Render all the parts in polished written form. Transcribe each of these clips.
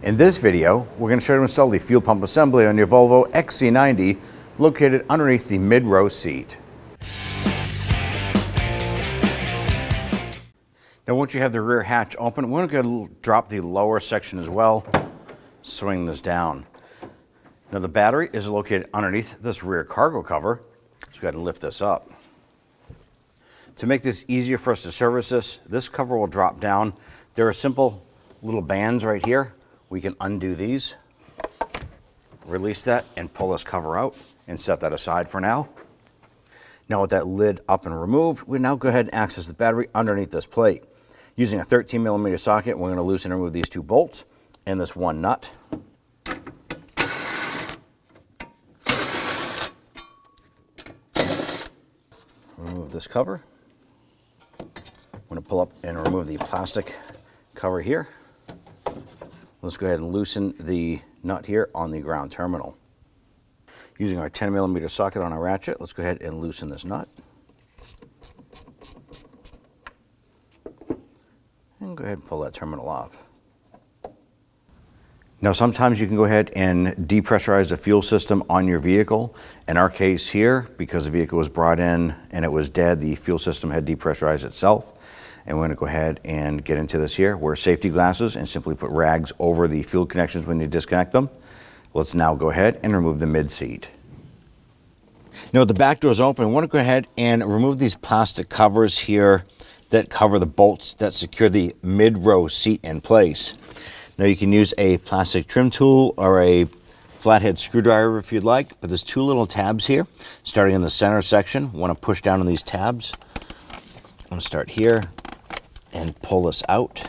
In this video, we're going to show you how to install the fuel pump assembly on your Volvo XC90 located underneath the mid-row seat. Now once you have the rear hatch open, we're going to drop the lower section as well, swing this down. Now the battery is located underneath this rear cargo cover, so go ahead and lift this up. To make this easier for us to service this cover will drop down. There are simple little bands right here. We can undo these, release that, and pull this cover out and set that aside for now. Now with that lid up and removed, we now go ahead and access the battery underneath this plate. Using a 13mm socket, we're going to loosen and remove these two bolts and this one nut. Remove this cover. I'm going to pull up and remove the plastic cover here. Let's go ahead and loosen the nut here on the ground terminal. Using our 10mm socket on our ratchet, let's go ahead and loosen this nut. And go ahead and pull that terminal off. Now sometimes you can go ahead and depressurize the fuel system on your vehicle. In our case here, because the vehicle was brought in and it was dead, the fuel system had depressurized itself. And we're going to go ahead and get into this here. Wear safety glasses and simply put rags over the fuel connections when you disconnect them. Let's now go ahead and remove the mid seat. Now with the back door is open, I want to go ahead and remove these plastic covers here that cover the bolts that secure the mid-row seat in place. Now you can use a plastic trim tool or a flathead screwdriver if you'd like, but there's two little tabs here starting in the center section. Want to push down on these tabs. I'm going to start here and pull this out.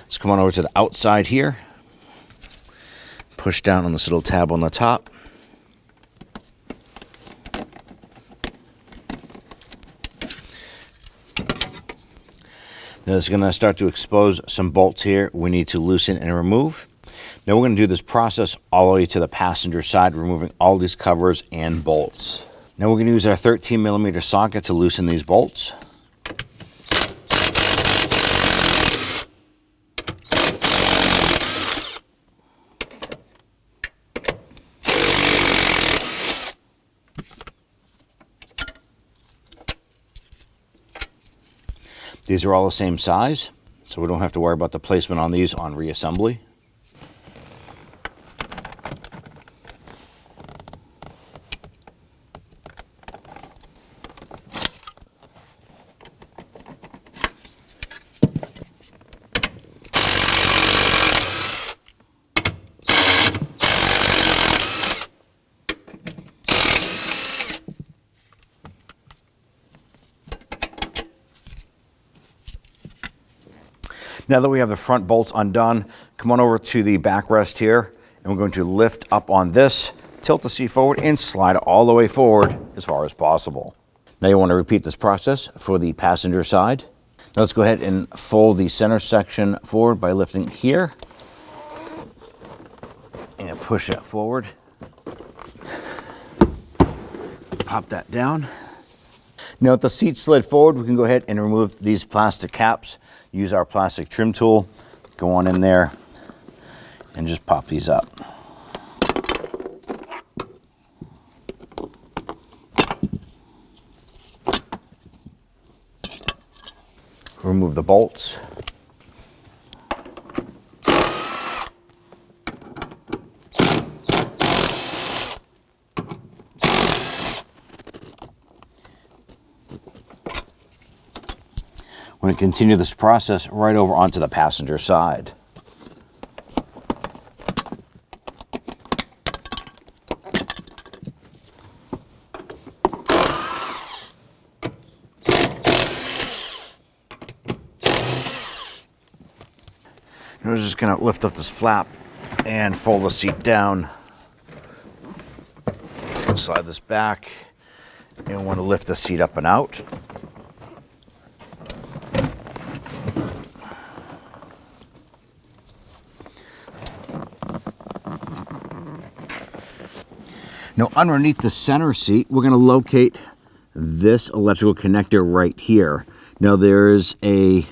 Let's come on over to the outside here. Push down on this little tab on the top. Now this is going to start to expose some bolts here we need to loosen and remove. Now we're going to do this process all the way to the passenger side, removing all these covers and bolts. Now we're going to use our 13mm socket to loosen these bolts. These are all the same size, so we don't have to worry about the placement on these on reassembly. Now that we have the front bolts undone, come on over to the backrest here, and we're going to lift up on this, tilt the seat forward, and slide it all the way forward as far as possible. Now you want to repeat this process for the passenger side. Now let's go ahead and fold the center section forward by lifting here, and push that forward. Pop that down. Now with the seat slid forward, we can go ahead and remove these plastic caps. Use our plastic trim tool, go on in there, and just pop these up. Remove the bolts. We're going to continue this process right over onto the passenger side. And we're just going to lift up this flap and fold the seat down. Slide this back, and we want to lift the seat up and out. Now underneath the center seat, we're going to locate this electrical connector right here. Now there's a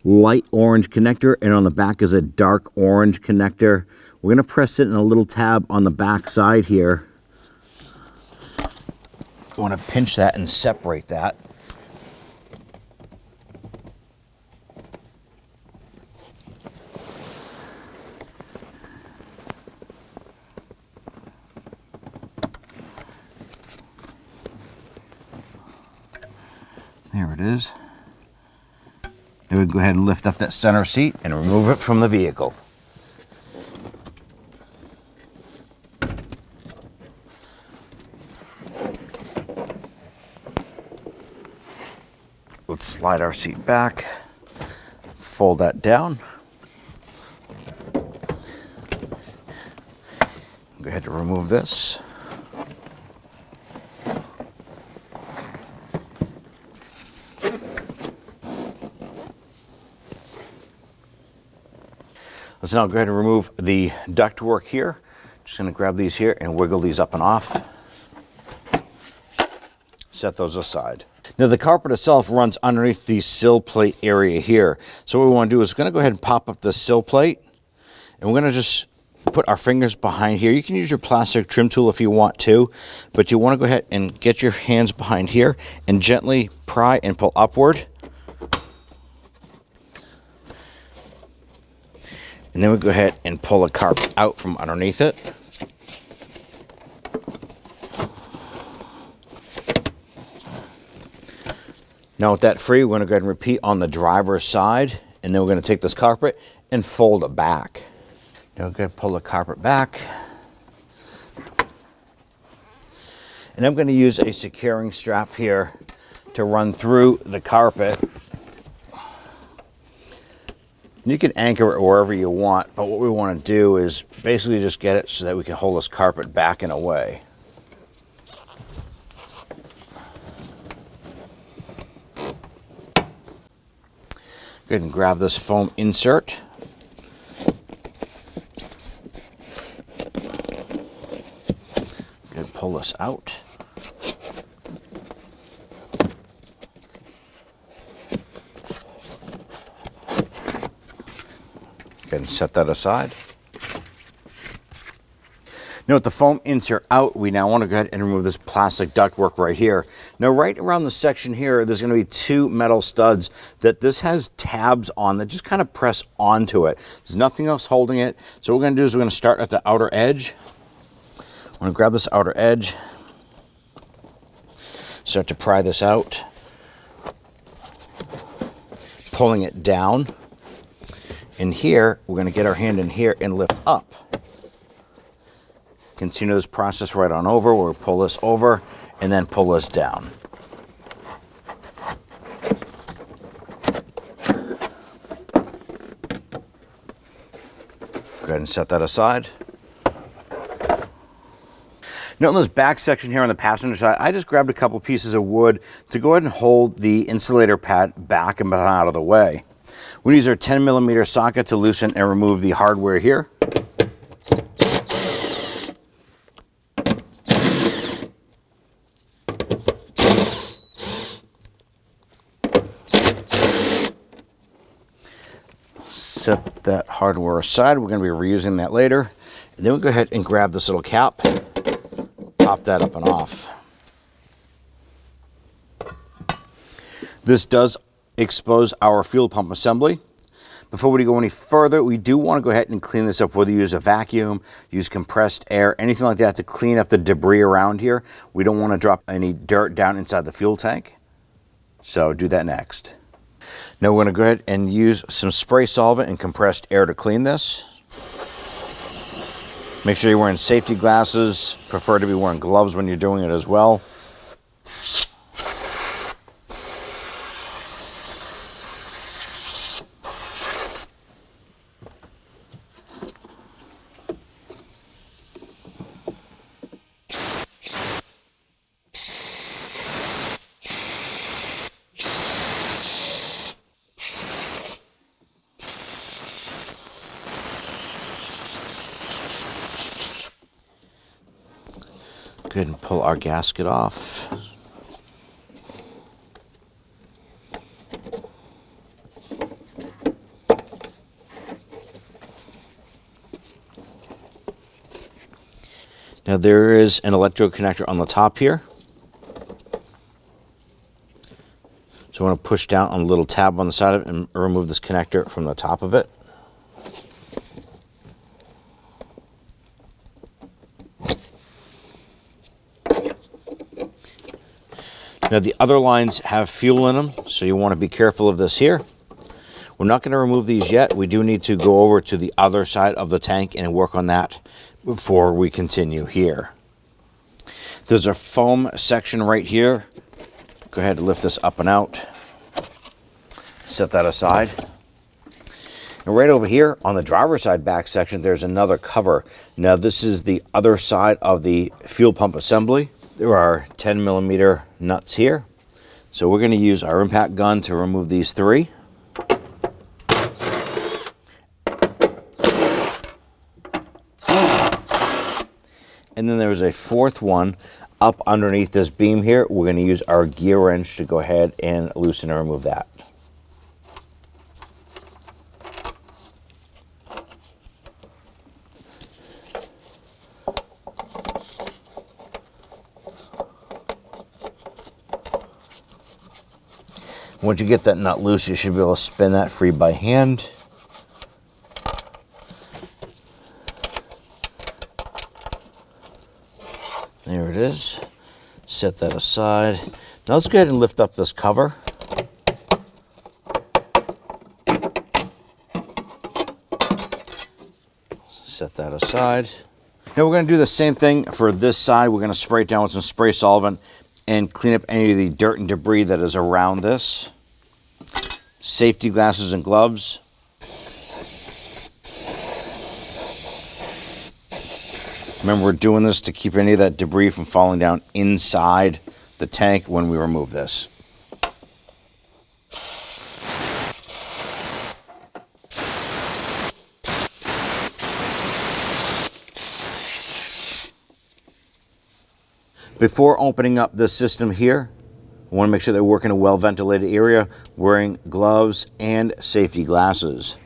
light orange connector, and on the back is a dark orange connector. We're going to press it in a little tab on the back side here. I want to pinch that and separate that. There it is. Now we go ahead and lift up that center seat and remove it from the vehicle. Let's slide our seat back, fold that down. Go ahead and remove this. Let's now go ahead and remove the ductwork here. Just going to grab these here and wiggle these up and off. Set those aside. Now the carpet itself runs underneath the sill plate area here. So what we want to do is we're going to go ahead and pop up the sill plate, and we're going to just put our fingers behind here. You can use your plastic trim tool if you want to, but you want to go ahead and get your hands behind here and gently pry and pull upward. And then we go ahead and pull the carpet out from underneath it. Now with that free, we're going to go ahead and repeat on the driver's side, and then we're going to take this carpet and fold it back. Now we're going to pull the carpet back. And I'm going to use a securing strap here to run through the carpet. You can anchor it wherever you want, but what we want to do is basically just get it so that we can hold this carpet back and away. Go ahead and grab this foam insert. Go ahead and pull this out. Go ahead and set that aside. Now with the foam insert out, we now want to go ahead and remove this plastic ductwork right here. Now right around the section here, there's going to be two metal studs that this has tabs on that just kind of press onto it. There's nothing else holding it. So what we're going to do is we're going to start at the outer edge. I'm going to grab this outer edge, start to pry this out, pulling it down. And here, we're going to get our hand in here and lift up. Continue this process right on over. We'll pull this over and then pull this down. Go ahead and set that aside. Now in this back section here on the passenger side, I just grabbed a couple pieces of wood to go ahead and hold the insulator pad back and out of the way. We use our 10mm socket to loosen and remove the hardware here. Set that hardware aside. We're going to be reusing that later. And then we'll go ahead and grab this little cap, pop that up and off. This does expose our fuel pump assembly. Before we go any further, we do want to go ahead and clean this up, whether you use a vacuum, use compressed air, anything like that to clean up the debris around here. We don't want to drop any dirt down inside the fuel tank. So do that next. Now we're going to go ahead and use some spray solvent and compressed air to clean this. Make sure you're wearing safety glasses. Prefer to be wearing gloves when you're doing it as well. ahead and pull our gasket off. Now there is an electrode connector on the top here. So I want to push down on the little tab on the side of it and remove this connector from the top of it. Now the other lines have fuel in them, so you want to be careful of this here. We're not going to remove these yet. We do need to go over to the other side of the tank and work on that before we continue here. There's a foam section right here. Go ahead and lift this up and out. Set that aside. And right over here on the driver's side back section, there's another cover. Now this is the other side of the fuel pump assembly. There are 10mm nuts here. So we're going to use our impact gun to remove these 3. And then there's a 4th one up underneath this beam here. We're going to use our gear wrench to go ahead and loosen and remove that. Once you get that nut loose, you should be able to spin that free by hand. There it is. Set that aside. Now let's go ahead and lift up this cover. Set that aside. Now we're going to do the same thing for this side. We're going to spray it down with some spray solvent and clean up any of the dirt and debris that is around this. Safety glasses and gloves. Remember, we're doing this to keep any of that debris from falling down inside the tank when we remove this. Before opening up this system here, I want to make sure that we're working in a well-ventilated area, wearing gloves and safety glasses.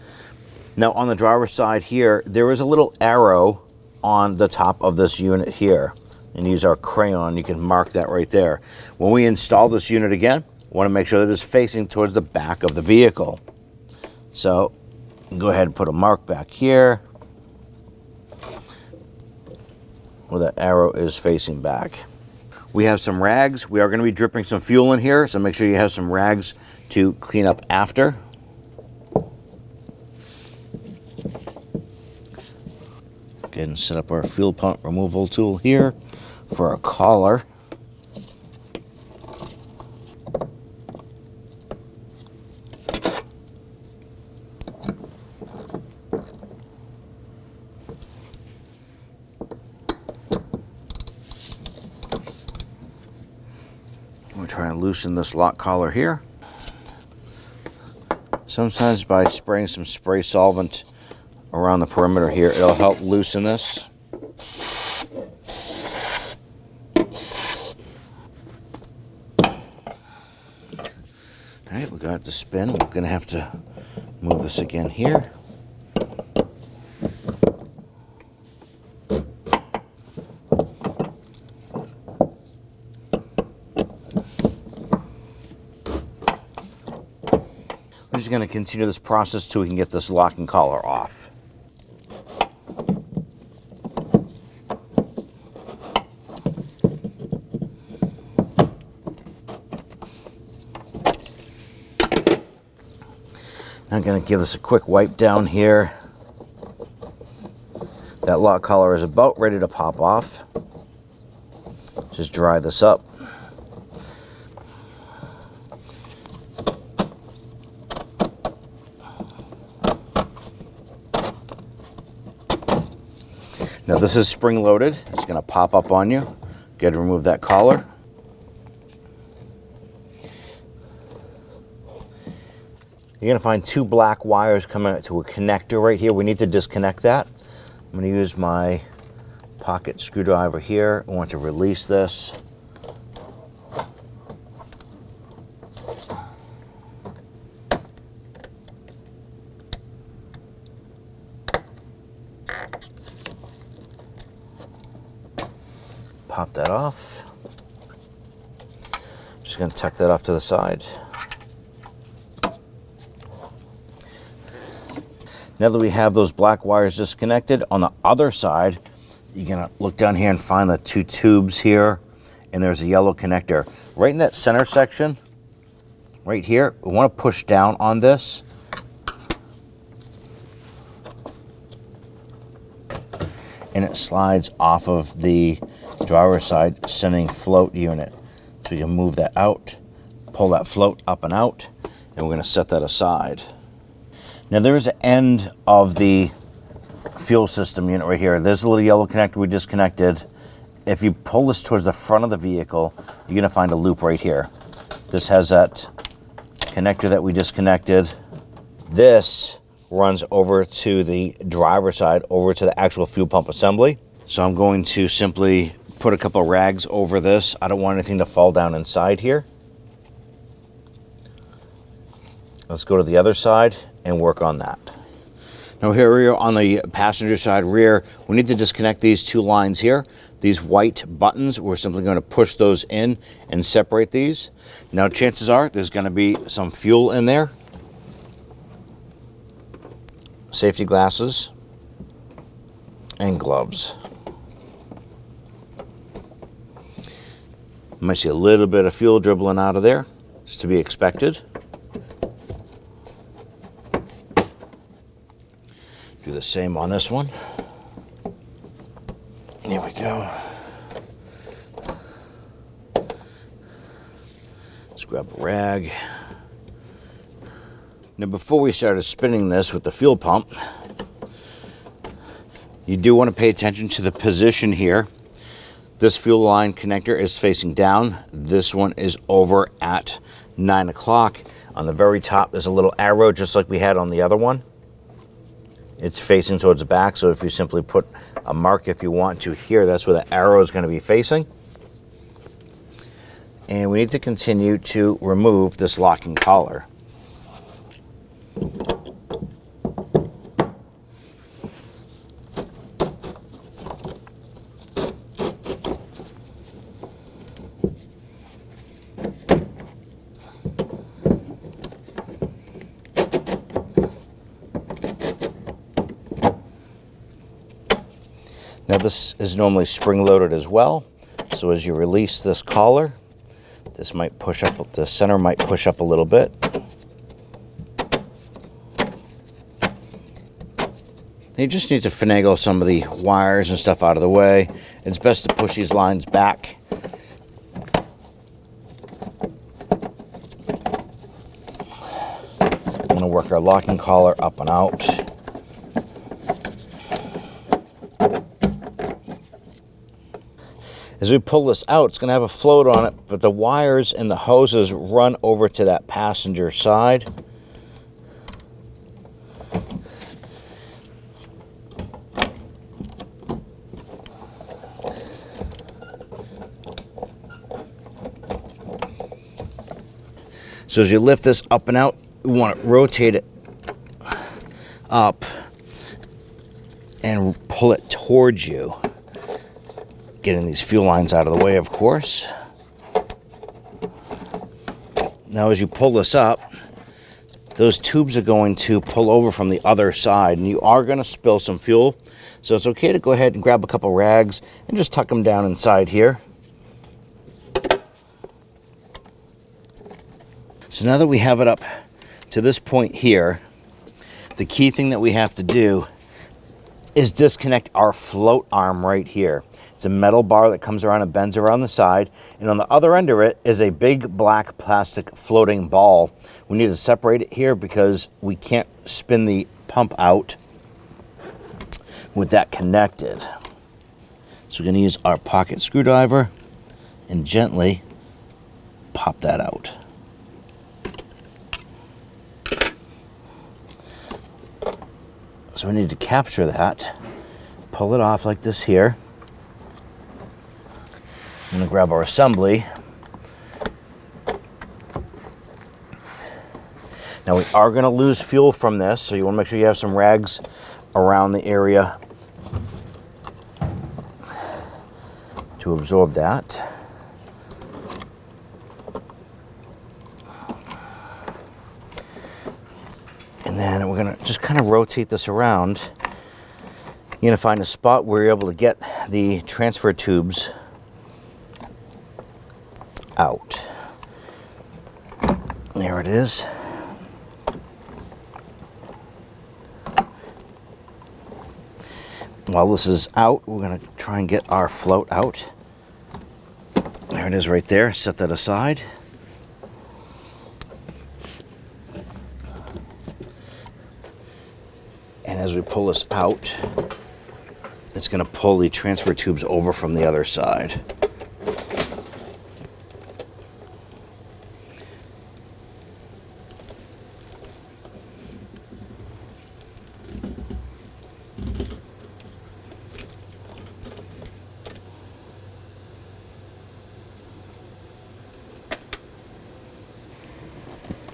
Now on the driver's side here, there is a little arrow on the top of this unit here. And use our crayon, you can mark that right there. When we install this unit again, we want to make sure that it's facing towards the back of the vehicle. So go ahead and put a mark back here where that arrow is facing back. We have some rags. We are going to be dripping some fuel in here, so make sure you have some rags to clean up after. Go ahead and set up our fuel pump removal tool here for a collar. We'll try and loosen this lock collar here. Sometimes by spraying some spray solvent around the perimeter here, it'll help loosen this. All right, we got it to spin. We're going to have to move this again here. We're just going to continue this process till we can get this lock and collar off. I'm going to give this a quick wipe down here. That lock collar is about ready to pop off. Just dry this up. Now this is spring loaded. It's going to pop up on you. Go ahead and remove that collar. You're going to find 2 black wires coming out to a connector right here. We need to disconnect that. I'm going to use my pocket screwdriver here. We want to release this. Pop that off. Just going to tuck that off to the side. Now that we have those black wires disconnected, on the other side, you're going to look down here and find the two tubes here, and there's a yellow connector. Right in that center section, right here, we want to push down on this. And it slides off of the driver's side sending float unit. So you can move that out, pull that float up and out, and we're going to set that aside. Now there's an end of the fuel system unit right here. There's a little yellow connector we disconnected. If you pull this towards the front of the vehicle, you're going to find a loop right here. This has that connector that we disconnected. This runs over to the driver's side, over to the actual fuel pump assembly. So I'm going to simply put a couple of rags over this. I don't want anything to fall down inside here. Let's go to the other side and work on that. Now here we are on the passenger side rear. We need to disconnect these two lines here. These white buttons, we're simply going to push those in and separate these. Now chances are there's going to be some fuel in there. Safety glasses and gloves. You might see a little bit of fuel dribbling out of there. It's to be expected. Do the same on this one. Here we go. Let's grab a rag. Now before we started spinning this with the fuel pump, you do want to pay attention to the position here. This fuel line connector is facing down. This one is over at 9 o'clock. On the very top, there's a little arrow just like we had on the other one. It's facing towards the back, so if you simply put a mark if you want to here, that's where the arrow is going to be facing. And we need to continue to remove this locking collar. Now this is normally spring-loaded as well, so as you release this collar, this might push up, the center might push up a little bit. You just need to finagle some of the wires and stuff out of the way. It's best to push these lines back. We're going to work our locking collar up and out. As we pull this out, it's going to have a float on it, but the wires and the hoses run over to that passenger side. So as you lift this up and out, you want to rotate it up and pull it towards you. Getting these fuel lines out of the way, of course. Now as you pull this up, those tubes are going to pull over from the other side, and you are going to spill some fuel. So it's okay to go ahead and grab a couple rags and just tuck them down inside here. So now that we have it up to this point here, the key thing that we have to do is disconnect our float arm right here. It's a metal bar that comes around and bends around the side, and on the other end of it is a big black plastic floating ball. We need to separate it here because we can't spin the pump out with that connected. So we're going to use our pocket screwdriver and gently pop that out. So we need to capture that, pull it off like this here. I'm gonna grab our assembly. Now we are gonna lose fuel from this, so you wanna make sure you have some rags around the area to absorb that. And then we're gonna just kind of rotate this around. You're gonna find a spot where you're able to get the transfer tubes out. There it is. While this is out, we're going to try and get our float out. There it is right there. Set that aside. And as we pull this out, it's going to pull the transfer tubes over from the other side.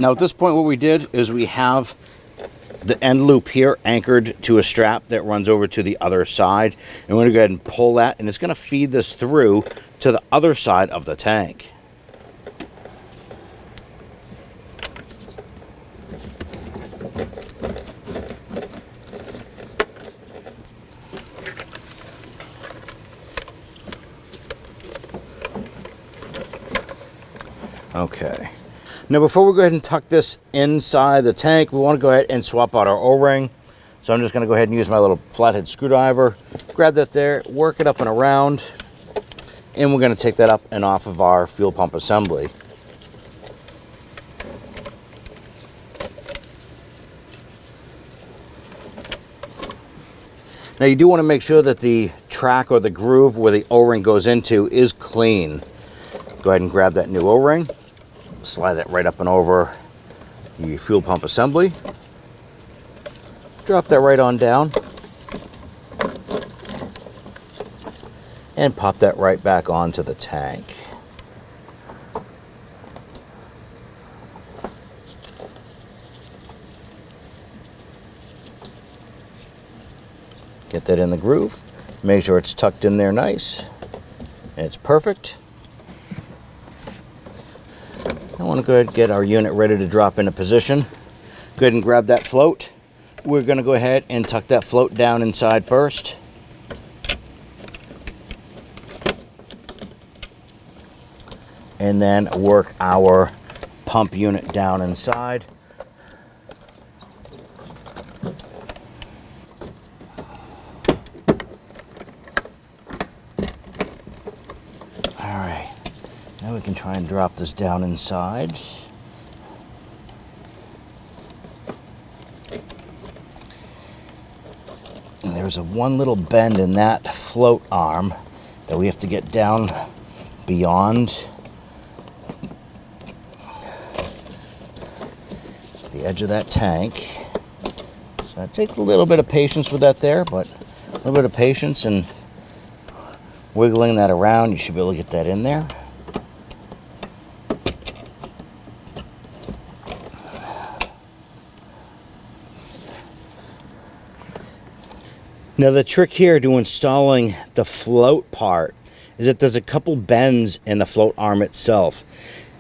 Now at this point what we did is we have the end loop here anchored to a strap that runs over to the other side. And we're going to go ahead and pull that, and it's going to feed this through to the other side of the tank. Okay. Now before we go ahead and tuck this inside the tank, we want to go ahead and swap out our O-ring. So I'm just going to go ahead and use my little flathead screwdriver, grab that there, work it up and around, and we're going to take that up and off of our fuel pump assembly. Now you do want to make sure that the track or the groove where the O-ring goes into is clean. Go ahead and grab that new O-ring. Slide that right up and over the fuel pump assembly. Drop that right on down. And pop that right back onto the tank. Get that in the groove. Make sure it's tucked in there nice. And it's perfect. I want to go ahead and get our unit ready to drop into position. Go ahead and grab that float. We're going to go ahead and tuck that float down inside first. And then work our pump unit down inside. Now we can try and drop this down inside. And there's one little bend in that float arm that we have to get down beyond the edge of that tank. So it takes a little bit of patience with that there, but a little bit of patience and wiggling that around, you should be able to get that in there. Now the trick here to installing the float part is that there's a couple bends in the float arm itself.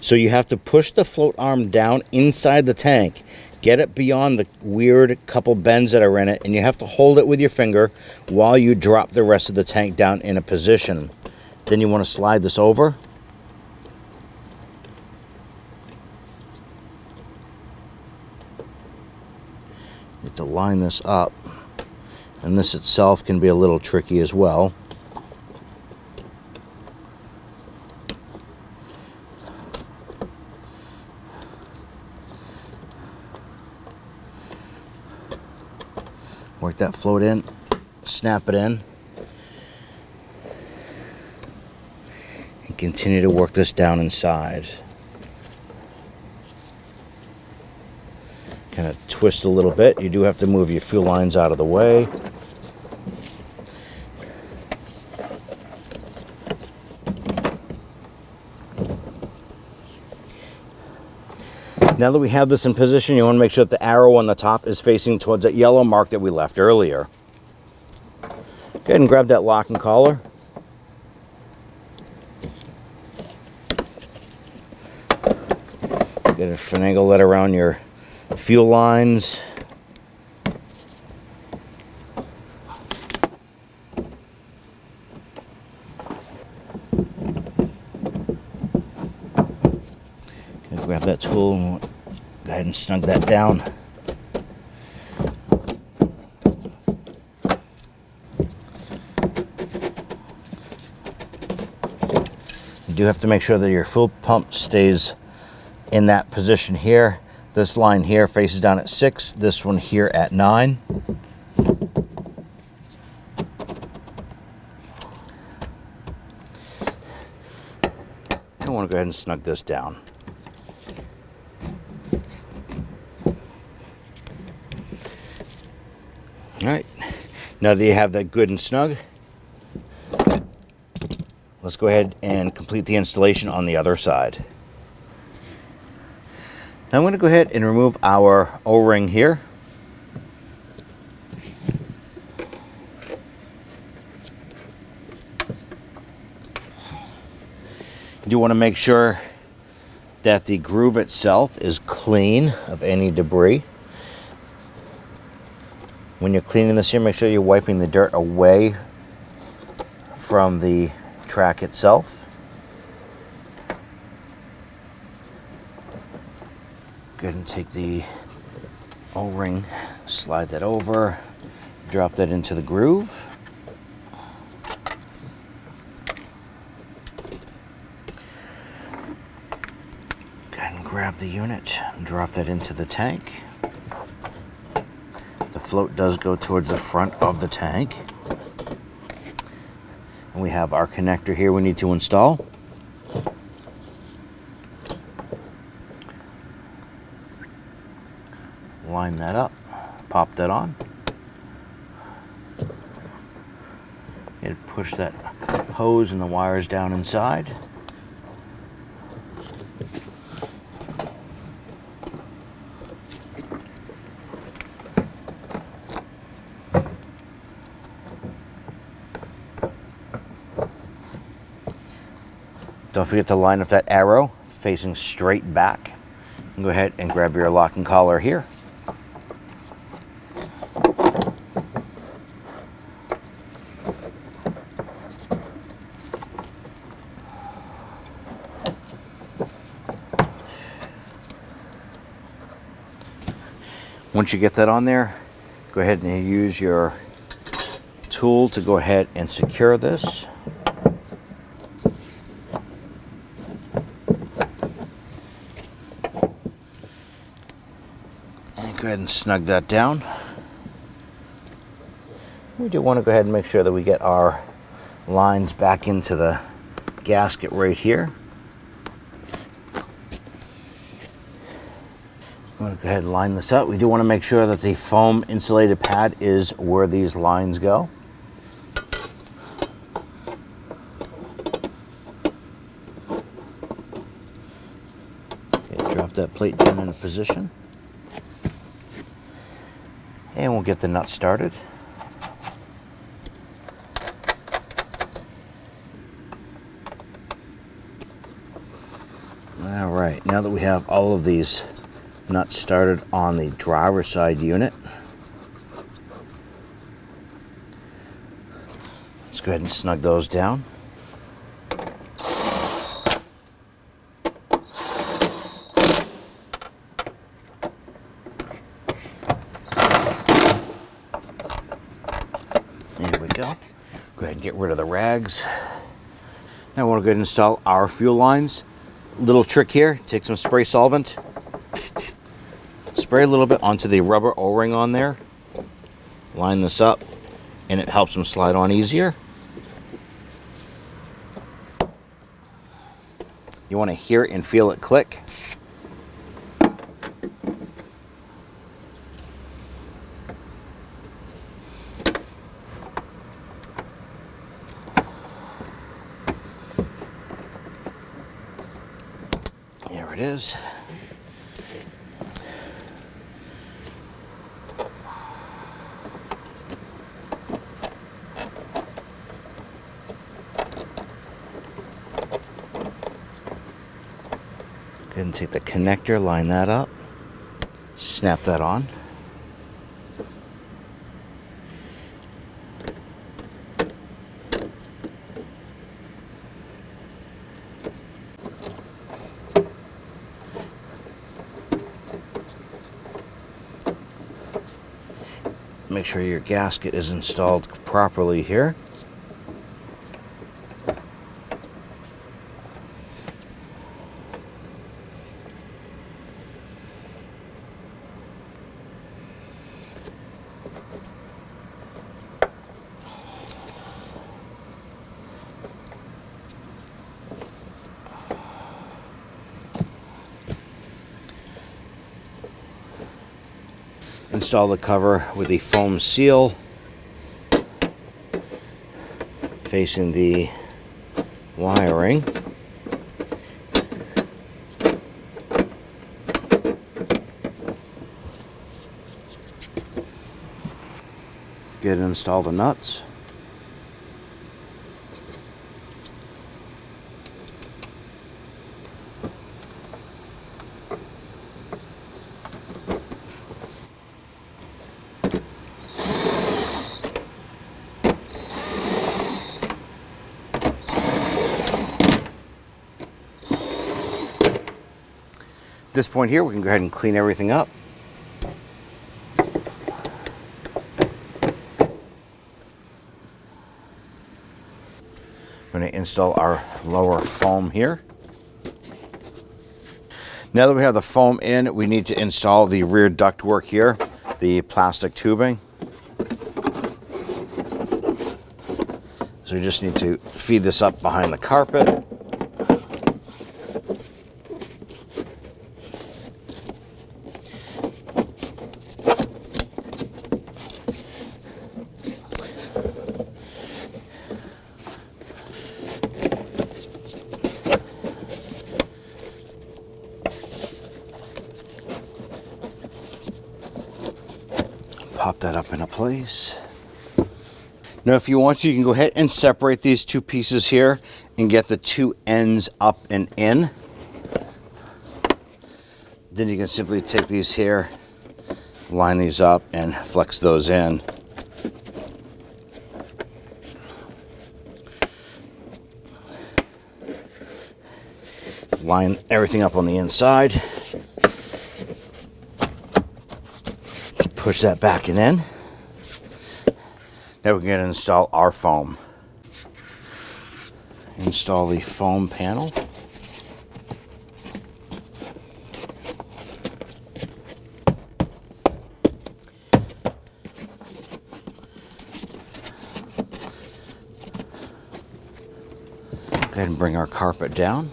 So you have to push the float arm down inside the tank, get it beyond the weird couple bends that are in it, and you have to hold it with your finger while you drop the rest of the tank down in a position. Then you want to slide this over. You have to line this up. And this itself can be a little tricky as well. Work that float in, snap it in, and continue to work this down inside. Kind of twist a little bit. You do have to move your fuel lines out of the way. Now that we have this in position, you want to make sure that the arrow on the top is facing towards that yellow mark that we left earlier. Go ahead and grab that lock and collar. Get a finagle that around your fuel lines. Grab that tool and go ahead and snug that down. You do have to make sure that your fuel pump stays in that position here. This line here faces down at 6, this one here at 9. I want to go ahead and snug this down. All right, now that you have that good and snug, let's go ahead and complete the installation on the other side. Now I'm going to go ahead and remove our O-ring here. You do want to make sure that the groove itself is clean of any debris. When you're cleaning this here, make sure you're wiping the dirt away from the track itself. Go ahead and take the O-ring, slide that over, drop that into the groove. Go ahead and grab the unit and drop that into the tank. The float does go towards the front of the tank. And we have our connector here we need to install. Line that up, pop that on. And push that hose and the wires down inside. Don't forget to line up that arrow facing straight back. And go ahead and grab your lock and collar here. Once you get that on there, go ahead and use your tool to go ahead and secure this. And go ahead and snug that down. We do want to go ahead and make sure that we get our lines back into the gasket right here. I'm going to go ahead and line this up. We do want to make sure that the foam insulated pad is where these lines go. Okay, drop that plate down into position. And we'll get the nut started. All right, now that we have all of these nuts started on the driver's side unit, let's go ahead and snug those down. There we go. Go ahead and get rid of the rags. Now I want to go ahead and install our fuel lines. Little trick here, take some spray solvent, spray a little bit onto the rubber O-ring on there, line this up, and it helps them slide on easier. You want to hear it and feel it click. There it is. Go ahead and take the connector, line that up, snap that on. Make sure your gasket is installed properly here. Install the cover with the foam seal facing the wiring. Go ahead and install the nuts. At this point here, we can go ahead and clean everything up. I'm going to install our lower foam here. Now that we have the foam in, we need to install the rear ductwork here, the plastic tubing. So we just need to feed this up behind the carpet. Pop that up into place. Now if you want to, you can go ahead and separate these two pieces here and get the two ends up and in. Then you can simply take these here, line these up, and flex those in. Line everything up on the inside. Push that back and in. Now we're going to install our foam. Install the foam panel. Go ahead and bring our carpet down.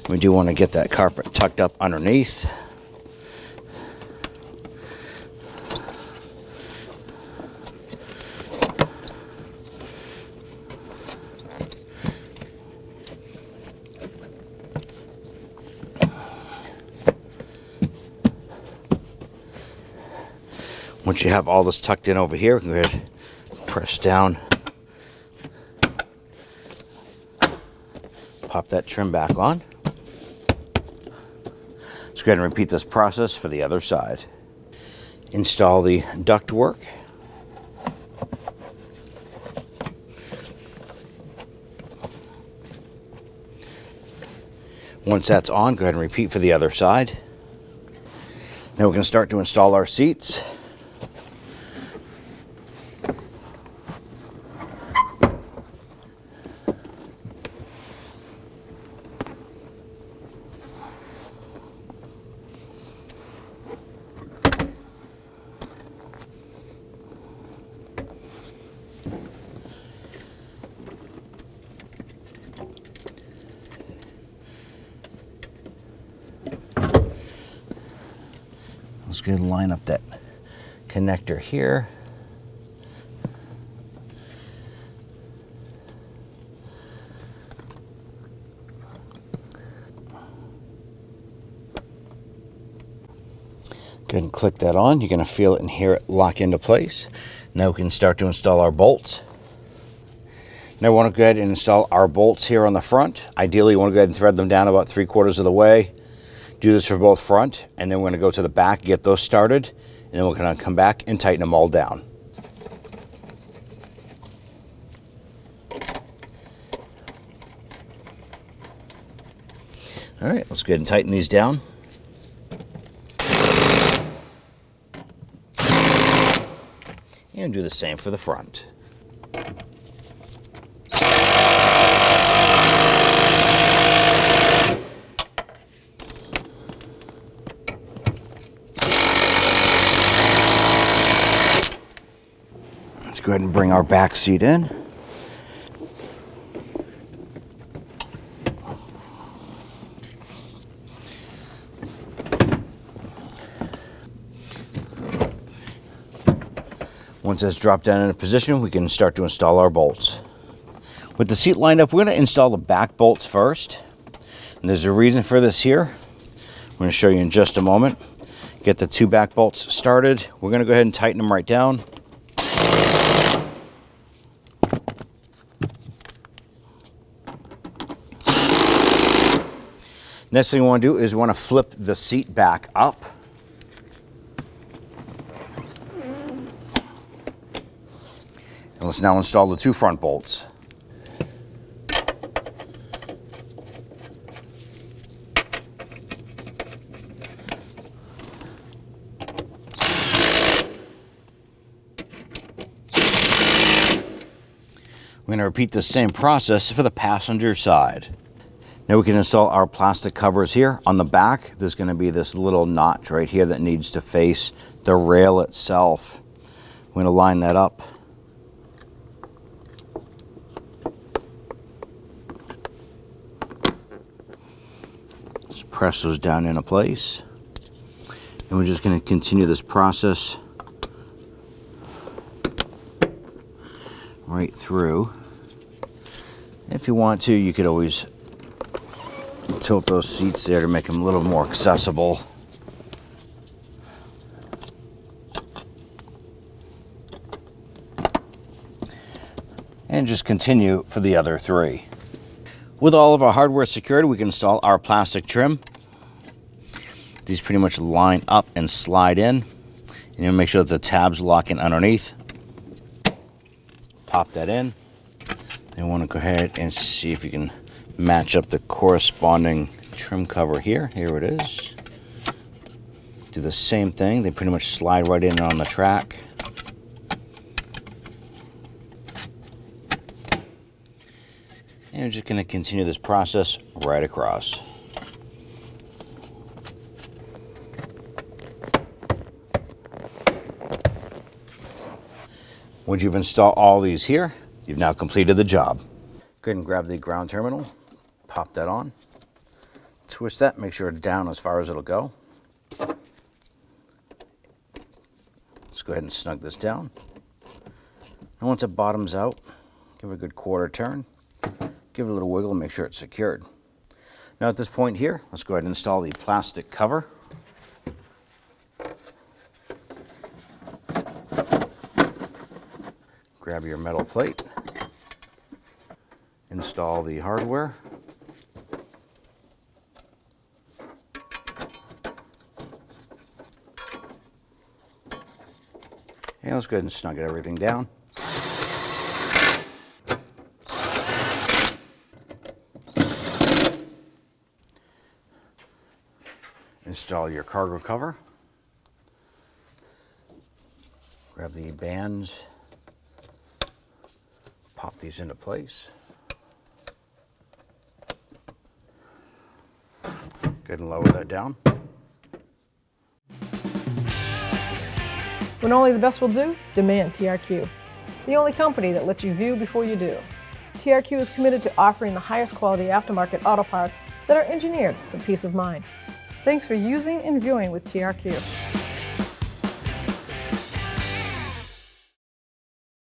We do want to get that carpet tucked up underneath. Once you have all this tucked in over here, we can go ahead and press down, pop that trim back on. Let's go ahead and repeat this process for the other side. Install the ductwork. Once that's on, go ahead and repeat for the other side. Now we're going to start to install our seats. Let's go ahead and line up that connector here. Go ahead and click that on. You're going to feel it and hear it lock into place. Now we can start to install our bolts. Now we want to go ahead and install our bolts here on the front. Ideally, you want to go ahead and thread them down about 3/4 of the way. Do this for both front, and then we're going to go to the back, get those started, and then we're going to come back and tighten them all down. All right, let's go ahead and tighten these down. And do the same for the front. Let's go ahead and bring our back seat in. Once that's dropped down into position, we can start to install our bolts. With the seat lined up, we're going to install the back bolts first. And there's a reason for this here. I'm going to show you in just a moment. Get the 2 back bolts started. We're going to go ahead and tighten them right down. Next thing we want to do is we want to flip the seat back up. And let's now install the 2 front bolts. We're going to repeat the same process for the passenger side. Now we can install our plastic covers here. On the back, there's going to be this little notch right here that needs to face the rail itself. We're going to line that up. Just press those down into place. And we're just going to continue this process right through. If you want to, you could always tilt those seats there to make them a little more accessible. And just continue for the other 3. With all of our hardware secured, we can install our plastic trim. These pretty much line up and slide in. And you'll make sure that the tabs lock in underneath. Pop that in. Then want to go ahead and see if you can match up the corresponding trim cover here. Here it is. Do the same thing. They pretty much slide right in on the track. And we're just going to continue this process right across. Once you've installed all these here, you've now completed the job. Go ahead and grab the ground terminal, pop that on, twist that, make sure it's down as far as it'll go. Let's go ahead and snug this down. And once it bottoms out, give it a good 1/4 turn. Give it a little wiggle and make sure it's secured. Now at this point here, let's go ahead and install the plastic cover. Grab your metal plate. Install the hardware. And let's go ahead and snug everything down. Install your cargo cover. Grab the bands. Pop these into place. Go ahead and lower that down. When only the best will do, demand TRQ. The only company that lets you view before you do. TRQ is committed to offering the highest quality aftermarket auto parts that are engineered for peace of mind. Thanks for using and viewing with TRQ.